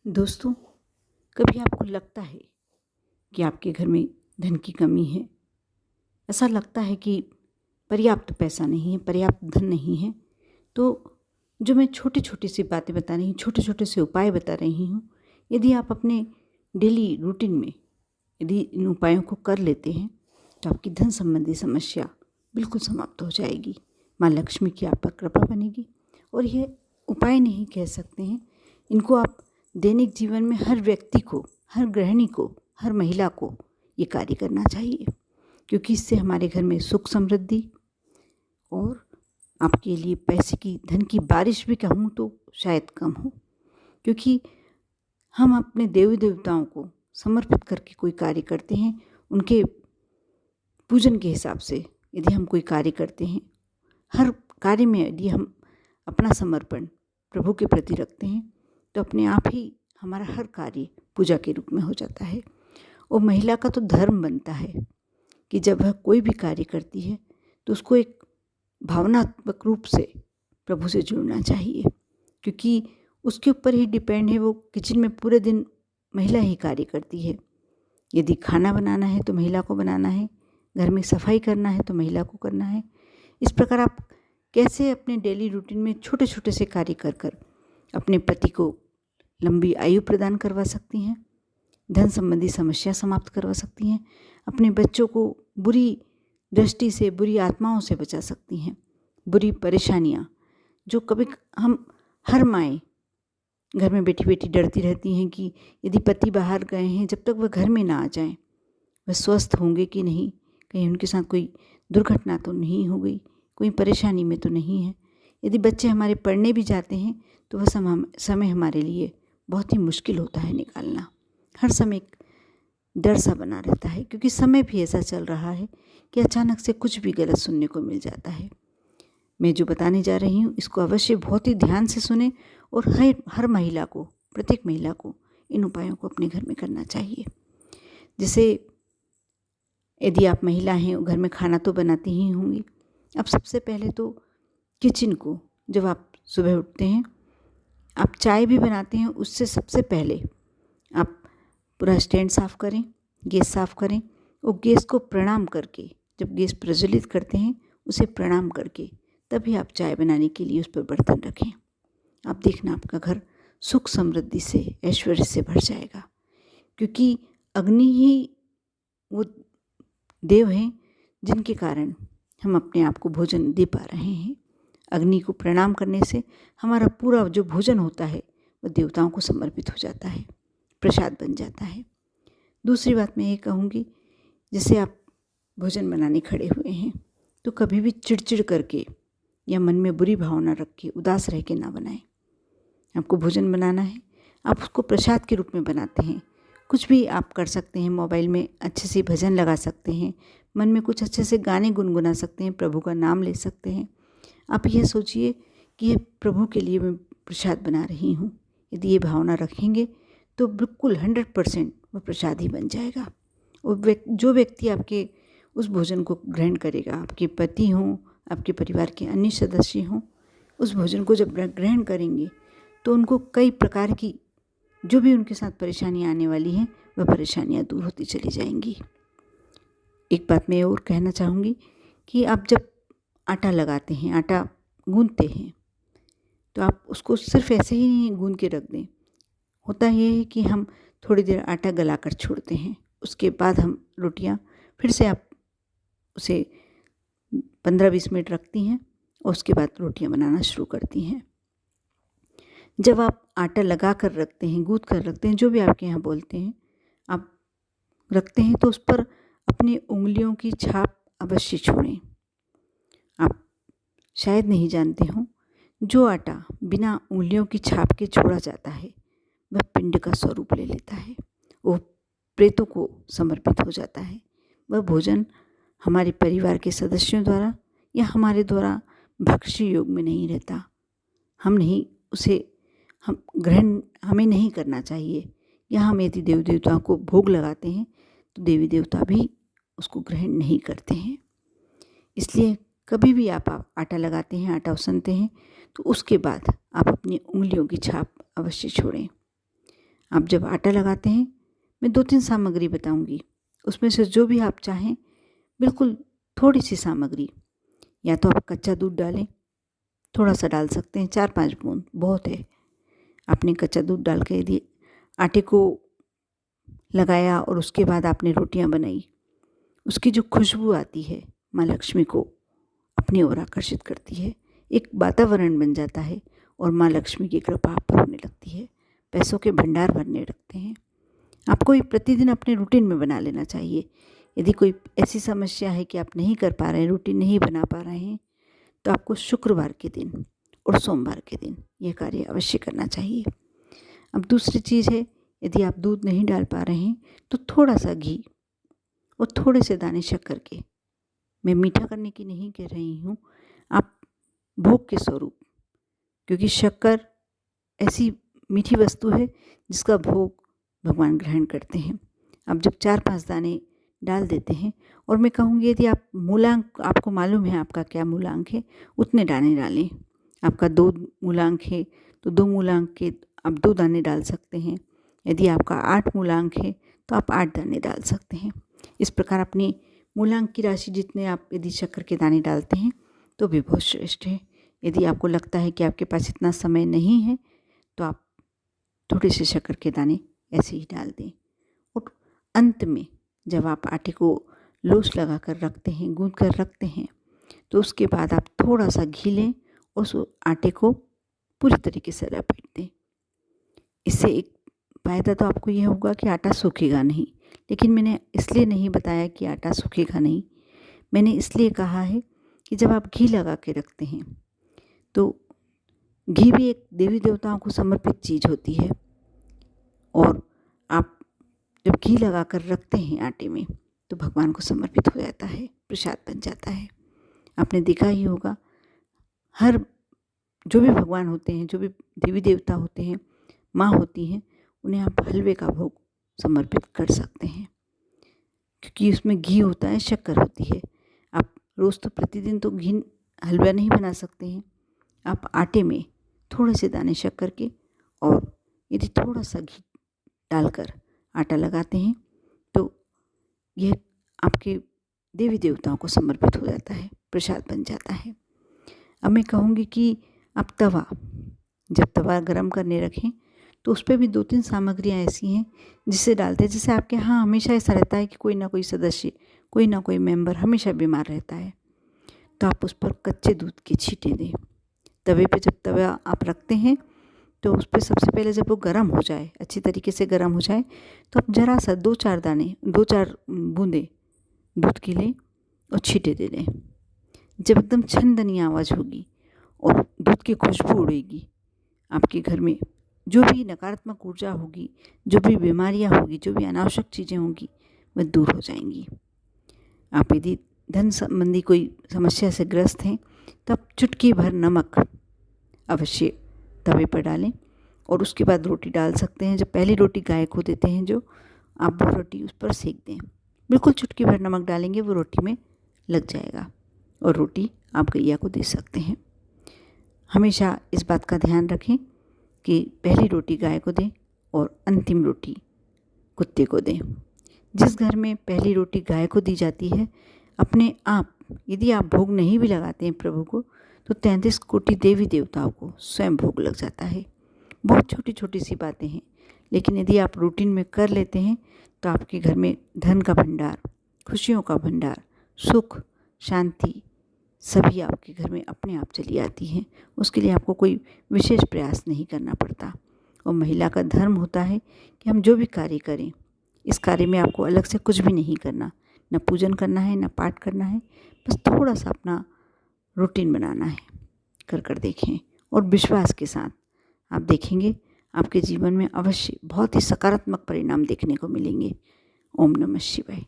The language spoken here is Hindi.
दोस्तों, कभी आपको लगता है कि आपके घर में धन की कमी है? ऐसा लगता है कि पर्याप्त पैसा नहीं है, पर्याप्त धन नहीं है। तो जो मैं छोटी-छोटी सी बातें बता रही हूँ, छोटे-छोटे से उपाय बता रही हूँ, यदि आप अपने डेली रूटीन में यदि इन उपायों को कर लेते हैं, तो आपकी धन संबंधी समस्या बिल्कुल समाप्त हो जाएगी। माँ लक्ष्मी की आप पर कृपा बनेगी। और ये उपाय नहीं कह सकते हैं, इनको आप दैनिक जीवन में हर व्यक्ति को, हर गृहिणी को, हर महिला को ये कार्य करना चाहिए, क्योंकि इससे हमारे घर में सुख समृद्धि और आपके लिए पैसे की, धन की बारिश भी कहूँ तो शायद कम हो। क्योंकि हम अपने देवी देवताओं को समर्पित करके कोई कार्य करते हैं, उनके पूजन के हिसाब से यदि हम कोई कार्य करते हैं, हर कार्य में यदि हम अपना समर्पण प्रभु के प्रति रखते हैं, तो अपने आप ही हमारा हर कार्य पूजा के रूप में हो जाता है। और महिला का तो धर्म बनता है कि जब वह कोई भी कार्य करती है तो उसको एक भावनात्मक रूप से प्रभु से जुड़ना चाहिए, क्योंकि उसके ऊपर ही डिपेंड है। वो किचन में पूरे दिन महिला ही कार्य करती है। यदि खाना बनाना है तो महिला को बनाना है, घर में सफाई करना है तो महिला को करना है। इस प्रकार आप कैसे अपने डेली रूटीन में छोटे छोटे से कार्य कर कर अपने पति को लंबी आयु प्रदान करवा सकती हैं, धन संबंधी समस्या समाप्त करवा सकती हैं, अपने बच्चों को बुरी दृष्टि से, बुरी आत्माओं से बचा सकती हैं। बुरी परेशानियाँ जो कभी हम हर माएँ घर में बैठी बैठी डरती रहती हैं कि यदि पति बाहर गए हैं, जब तक वह घर में ना आ जाएं, वह स्वस्थ होंगे कि नहीं, कहीं उनके साथ कोई दुर्घटना तो नहीं हो गई, कोई परेशानी में तो नहीं है। यदि बच्चे हमारे पढ़ने भी जाते हैं तो वह समय हमारे लिए बहुत ही मुश्किल होता है निकालना। हर समय एक डर सा बना रहता है, क्योंकि समय भी ऐसा चल रहा है कि अचानक से कुछ भी गलत सुनने को मिल जाता है। मैं जो बताने जा रही हूँ इसको अवश्य बहुत ही ध्यान से सुने, और हर महिला को, प्रत्येक महिला को इन उपायों को अपने घर में करना चाहिए। जैसे यदि आप महिला हैं, घर में खाना तो बनाती ही होंगी। अब सबसे पहले तो किचन को, जब आप सुबह उठते हैं, आप चाय भी बनाते हैं, उससे सबसे पहले आप पूरा स्टैंड साफ़ करें, गैस साफ़ करें, और गैस को प्रणाम करके, जब गैस प्रज्वलित करते हैं उसे प्रणाम करके तभी आप चाय बनाने के लिए उस पर बर्तन रखें। आप देखना आपका घर सुख समृद्धि से, ऐश्वर्य से भर जाएगा, क्योंकि अग्नि ही वो देव हैं जिनके कारण हम अपने आप को भोजन दे पा रहे हैं। अग्नि को प्रणाम करने से हमारा पूरा जो भोजन होता है वो देवताओं को समर्पित हो जाता है, प्रसाद बन जाता है। दूसरी बात मैं ये कहूँगी, जैसे आप भोजन बनाने खड़े हुए हैं तो कभी भी चिड़चिड़ करके या मन में बुरी भावना रख के, उदास रह के ना बनाएं। आपको भोजन बनाना है, आप उसको प्रसाद के रूप में बनाते हैं। कुछ भी आप कर सकते हैं, मोबाइल में अच्छे से भजन लगा सकते हैं, मन में कुछ अच्छे से गाने गुनगुना सकते हैं, प्रभु का नाम ले सकते हैं। आप ये सोचिए कि ये प्रभु के लिए मैं प्रसाद बना रही हूँ। यदि ये भावना रखेंगे तो बिल्कुल 100% वो प्रसाद ही बन जाएगा। और जो व्यक्ति आपके उस भोजन को ग्रहण करेगा, आपके पति हों, आपके परिवार के अन्य सदस्य हों, उस भोजन को जब ग्रहण करेंगे तो उनको कई प्रकार की जो भी उनके साथ परेशानियाँ आने वाली हैं वह परेशानियाँ दूर होती चली जाएंगी। एक बात मैं और कहना चाहूँगी कि आप जब आटा लगाते हैं, आटा गूंथते हैं, तो आप उसको सिर्फ ऐसे ही नहीं गूंथ के रख दें। होता ये है कि हम थोड़ी देर आटा गला कर छोड़ते हैं, उसके बाद हम रोटियां, फिर से आप उसे 15-20 मिनट रखती हैं और उसके बाद रोटियां बनाना शुरू करती हैं। जब आप आटा लगा कर रखते हैं, गूंथ कर रखते हैं, जो भी आपके यहाँ बोलते हैं, आप रखते हैं तो उस पर अपनी उंगलियों की छाप अवश्य छोड़ें। आप शायद नहीं जानते हो, जो आटा बिना उंगलियों की छाप के छोड़ा जाता है वह पिंड का स्वरूप ले लेता है, वो प्रेतों को समर्पित हो जाता है। वह भोजन हमारे परिवार के सदस्यों द्वारा या हमारे द्वारा भक्ष्य योग में नहीं रहता। हमें नहीं करना चाहिए। या हम यदि देवी देवताओं को भोग लगाते हैं तो देवी देवता भी उसको ग्रहण नहीं करते हैं। इसलिए कभी भी आप आटा लगाते हैं, आटा उसनते हैं, तो उसके बाद आप अपनी उंगलियों की छाप अवश्य छोड़ें। आप जब आटा लगाते हैं, मैं 2-3 सामग्री बताऊंगी, उसमें से जो भी आप चाहें, बिल्कुल थोड़ी सी सामग्री, या तो आप कच्चा दूध डालें, थोड़ा सा डाल सकते हैं, 4-5 बूंद बहुत है। आपने कच्चा दूध डाल के यदि आटे को लगाया और उसके बाद आपने रोटियां बनाई, उसकी जो खुशबू आती है माँ लक्ष्मी को अपनी ओर आकर्षित करती है। एक वातावरण बन जाता है और माँ लक्ष्मी की कृपा आप पर होने लगती है, पैसों के भंडार भरने लगते हैं। आपको ये प्रतिदिन अपने रूटीन में बना लेना चाहिए। यदि कोई ऐसी समस्या है कि आप नहीं कर पा रहे हैं, रूटीन नहीं बना पा रहे हैं, तो आपको शुक्रवार के दिन और सोमवार के दिन यह कार्य अवश्य करना चाहिए। अब दूसरी चीज़ है, यदि आप दूध नहीं डाल पा रहे हैं तो थोड़ा सा घी और थोड़े से दाने शक्कर के, मैं मीठा करने की नहीं कह रही हूँ, आप भोग के स्वरूप, क्योंकि शक्कर ऐसी मीठी वस्तु है जिसका भोग भगवान ग्रहण करते हैं। आप जब 4-5 दाने डाल देते हैं, और मैं कहूँगी यदि आप मूलांक, आपको मालूम है आपका क्या मूलांक है, उतने दाने डालें। आपका 2 मूलांक है तो 2 मूलांक के आप 2 दाने डाल सकते हैं। यदि आपका 8 मूलांक है तो आप 8 दाने डाल सकते हैं। इस प्रकार अपनी मूलांक की राशि जितने आप यदि शक्कर के दाने डालते हैं तो भी बहुत श्रेष्ठ है। यदि आपको लगता है कि आपके पास इतना समय नहीं है तो आप थोड़े से शक्कर के दाने ऐसे ही डाल दें। और अंत में जब आप आटे को लोच लगा कर रखते हैं, गूंद कर रखते हैं, तो उसके बाद आप थोड़ा सा घी लें और उस आटे को पूरी तरीके से लपेट दें। इससे एक फ़ायदा तो आपको यह होगा कि आटा सूखेगा नहीं। लेकिन मैंने इसलिए नहीं बताया कि आटा सूखेगा नहीं, मैंने इसलिए कहा है कि जब आप घी लगा के रखते हैं तो घी भी एक देवी देवताओं को समर्पित चीज़ होती है, और आप जब घी लगा कर रखते हैं आटे में तो भगवान को समर्पित हो जाता है, प्रसाद बन जाता है। आपने देखा ही होगा, हर जो भी भगवान होते हैं, जो भी देवी देवता होते हैं, माँ होती हैं, उन्हें आप हलवे का भोग समर्पित कर सकते हैं, क्योंकि उसमें घी होता है, शक्कर होती है। आप रोज़ तो प्रतिदिन तो घी हलवा नहीं बना सकते हैं। आप आटे में थोड़े से दाने शक्कर के और यदि थोड़ा सा घी डालकर आटा लगाते हैं तो यह आपके देवी देवताओं को समर्पित हो जाता है, प्रसाद बन जाता है। अब मैं कहूँगी कि आप जब तवा गरम करने रखें तो उस पर भी 2-3 सामग्रियाँ ऐसी हैं जिसे डालते हैं। जैसे आपके यहाँ हमेशा ऐसा रहता है कि कोई ना कोई सदस्य, कोई ना कोई मेंबर हमेशा बीमार रहता है, तो आप उस पर कच्चे दूध के छींटे दें। तवे पे जब तवा आप रखते हैं तो उस पर सबसे पहले जब वो गर्म हो जाए, अच्छी तरीके से गर्म हो जाए, तो आप ज़रा सा 2-4 बूंदे दूध की लें और छींटे दे दें। जब एकदम छनदनी आवाज़ होगी और दूध की खुशबू उड़ेगी, आपके घर में जो भी नकारात्मक ऊर्जा होगी, जो भी बीमारियां होगी, जो भी अनावश्यक चीज़ें होंगी, वह दूर हो जाएंगी। आप यदि धन संबंधी कोई समस्या से ग्रस्त हैं तो आप चुटकी भर नमक अवश्य तवे पर डालें और उसके बाद रोटी डाल सकते हैं। जब पहली रोटी गाय को देते हैं जो, आप वो रोटी उस पर सेक दें। बिल्कुल चुटकी भर नमक डालेंगे, वो रोटी में लग जाएगा और रोटी आप गैया को दे सकते हैं। हमेशा इस बात का ध्यान रखें कि पहली रोटी गाय को दें और अंतिम रोटी कुत्ते को दें। जिस घर में पहली रोटी गाय को दी जाती है, अपने आप यदि आप भोग नहीं भी लगाते हैं प्रभु को, तो 33 कोटि देवी देवताओं को स्वयं भोग लग जाता है। बहुत छोटी छोटी सी बातें हैं, लेकिन यदि आप रूटीन में कर लेते हैं तो आपके घर में धन का भंडार, खुशियों का भंडार, सुख, शांति सभी आपके घर में अपने आप चली आती हैं। उसके लिए आपको कोई विशेष प्रयास नहीं करना पड़ता। और महिला का धर्म होता है कि हम जो भी कार्य करें, इस कार्य में आपको अलग से कुछ भी नहीं करना, न पूजन करना है, न पाठ करना है, बस थोड़ा सा अपना रूटीन बनाना है। कर देखें और विश्वास के साथ आप देखेंगे आपके जीवन में अवश्य बहुत ही सकारात्मक परिणाम देखने को मिलेंगे। ओम नमः शिवाय।